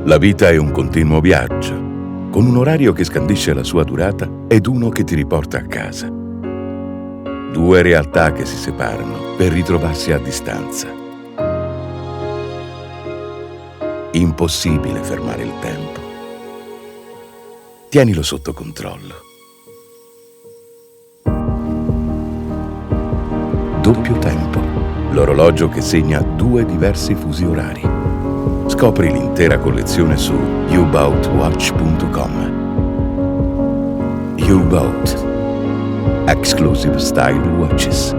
La vita è un continuo viaggio, con un orario che scandisce la sua durata ed uno che ti riporta a casa. Due realtà che si separano per ritrovarsi a distanza. Impossibile fermare il tempo. Tienilo sotto controllo. Doppio tempo, l'orologio che segna due diversi fusi orari. Scopri l'intera collezione su YouBoutWatch.com. YouBout. Exclusive Style Watches.